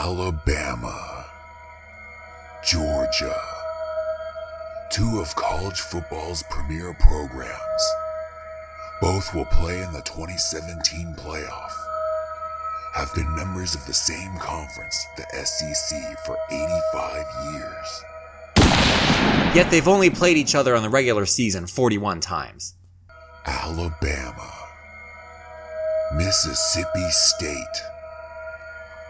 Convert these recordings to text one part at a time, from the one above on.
Alabama, Georgia, two of college football's premier programs. Both will play in the 2017 playoff, have been members of the same conference, the SEC, for 85 years. Yet they've only played each other in the regular season 41 times. Alabama, Mississippi State,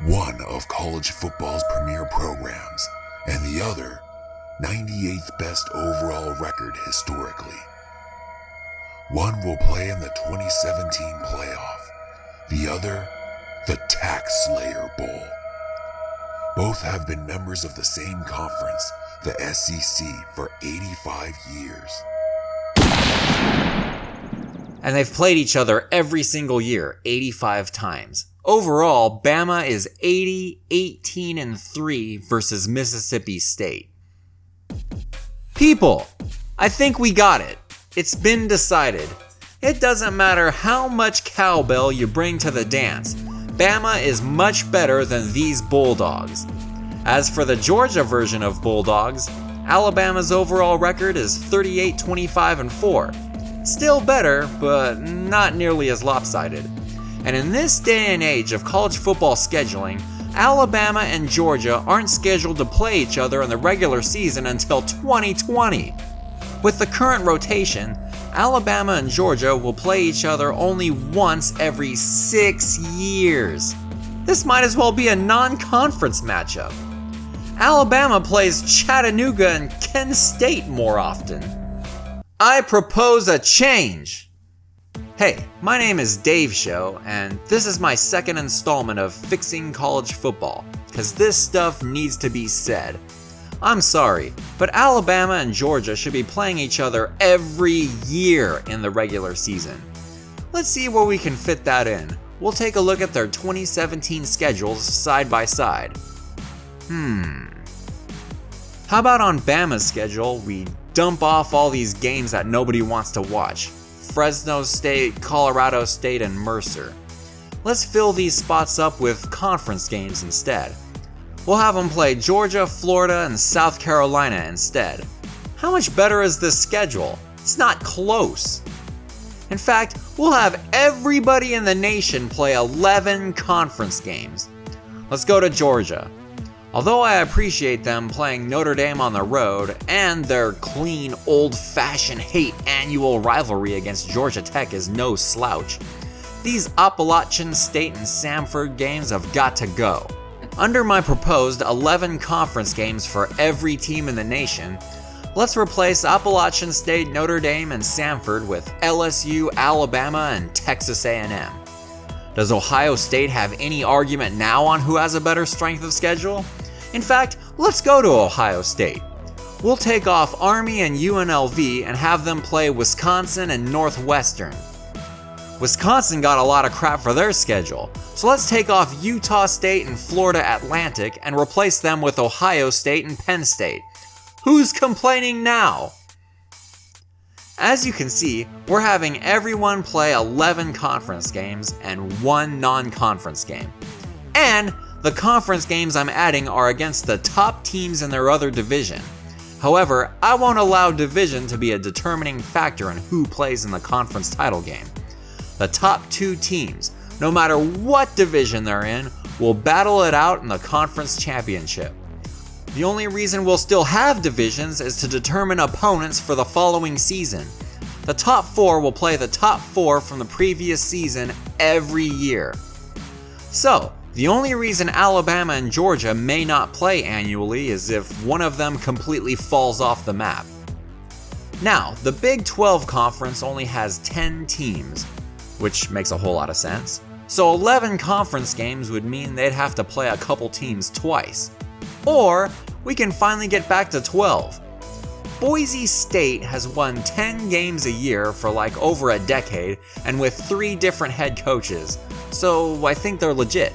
one of college football's premier programs, and the other, 98th best overall record historically. One will play in the 2017 playoff, the other, the Tax Slayer Bowl. Both have been members of the same conference, the SEC, for 85 years. And they've played each other every single year, 85 times. Overall, Bama is 80-18-3 versus Mississippi State. People, I think we got it. It's been decided. It doesn't matter how much cowbell you bring to the dance, Bama is much better than these Bulldogs. As for the Georgia version of Bulldogs, Alabama's overall record is 38-25-4. Still better, but not nearly as lopsided. And in this day and age of college football scheduling, Alabama and Georgia aren't scheduled to play each other in the regular season until 2020. With the current rotation, Alabama and Georgia will play each other only once every 6 years. This might as well be a non-conference matchup. Alabama plays Chattanooga and Kent State more often. I propose a change. Hey, my name is Dave Show, and this is my second installment of Fixing College Football, because this stuff needs to be said. I'm sorry, but Alabama and Georgia should be playing each other every year in the regular season. Let's see where we can fit that in. We'll take a look at their 2017 schedules side by side. How about on Bama's schedule, we dump off all these games that nobody wants to watch? Fresno State, Colorado State, and Mercer. Let's fill these spots up with conference games instead. We'll have them play Georgia, Florida, and South Carolina instead. How much better is this schedule? It's not close. In fact, we'll have everybody in the nation play 11 conference games. Let's go to Georgia. Although I appreciate them playing Notre Dame on the road and their clean, old-fashioned hate annual rivalry against Georgia Tech is no slouch, these Appalachian State and Samford games have got to go. Under my proposed 11 conference games for every team in the nation, let's replace Appalachian State, Notre Dame, and Samford with LSU, Alabama, and Texas A&M. Does Ohio State have any argument now on who has a better strength of schedule? In fact, let's go to Ohio State. We'll take off Army and UNLV and have them play Wisconsin and Northwestern. Wisconsin got a lot of crap for their schedule, so let's take off Utah State and Florida Atlantic and replace them with Ohio State and Penn State. Who's complaining now? As you can see, we're having everyone play 11 conference games and 1 non-conference game. And the conference games I'm adding are against the top teams in their other division. However, I won't allow division to be a determining factor in who plays in the conference title game. The top 2 teams, no matter what division they're in, will battle it out in the conference championship. The only reason we'll still have divisions is to determine opponents for the following season. The top 4 will play the top 4 from the previous season every year. So, the only reason Alabama and Georgia may not play annually is if one of them completely falls off the map. Now, the Big 12 conference only has 10 teams, which makes a whole lot of sense. So 11 conference games would mean they'd have to play a couple teams twice. Or, we can finally get back to 12. Boise State has won 10 games a year for like over a decade and with 3 different head coaches, so I think they're legit.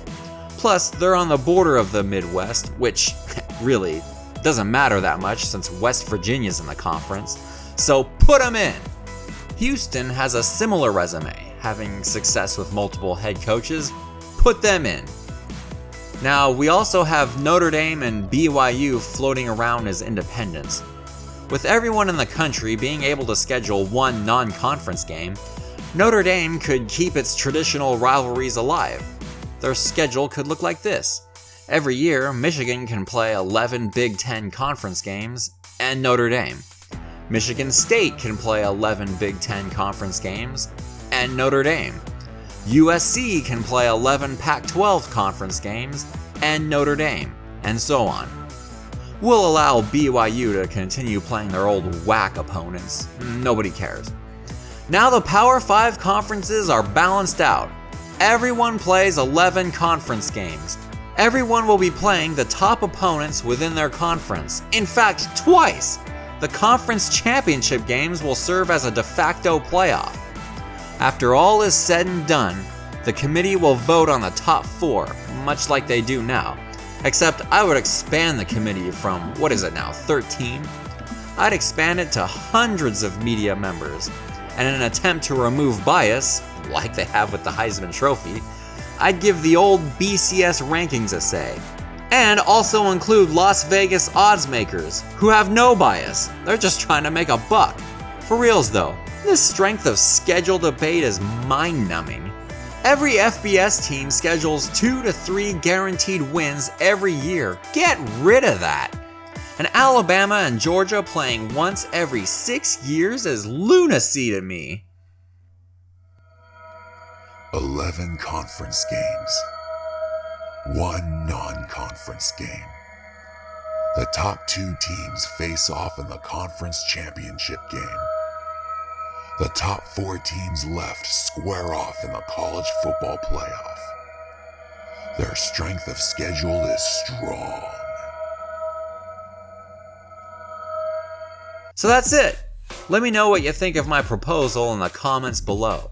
Plus, they're on the border of the Midwest, which really doesn't matter that much since West Virginia's in the conference, so put them in. Houston has a similar resume, having success with multiple head coaches. Put them in. Now, we also have Notre Dame and BYU floating around as independents. With everyone in the country being able to schedule one non-conference game, Notre Dame could keep its traditional rivalries alive. Their schedule could look like this. Every year, Michigan can play 11 Big Ten conference games, and Notre Dame. Michigan State can play 11 Big Ten conference games, and Notre Dame. USC can play 11 Pac-12 conference games, and Notre Dame, and so on. We'll allow BYU to continue playing their old whack opponents. Nobody cares. Now the Power 5 conferences are balanced out. Everyone plays 11 conference games. Everyone will be playing the top opponents within their conference. In fact, twice! The conference championship games will serve as a de facto playoff. After all is said and done, the committee will vote on the top 4, much like they do now. Except I would expand the committee from, 13? I'd expand it to hundreds of media members. And in an attempt to remove bias, like they have with the Heisman Trophy, I'd give the old BCS rankings a say. And also include Las Vegas odds makers, who have no bias. They're just trying to make a buck. For reals though, this strength of schedule debate is mind-numbing. Every FBS team schedules 2 to 3 guaranteed wins every year. Get rid of that. And Alabama and Georgia playing once every 6 years is lunacy to me. 11 conference games. 1 non-conference game. The top 2 teams face off in the conference championship game. The top 4 teams left square off in the college football playoff. Their strength of schedule is strong. So that's it. Let me know what you think of my proposal in the comments below.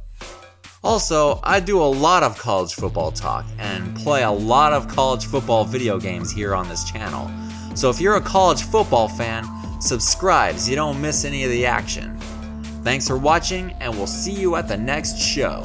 Also, I do a lot of college football talk and play a lot of college football video games here on this channel. So if you're a college football fan, subscribe so you don't miss any of the action. Thanks for watching, and we'll see you at the next show.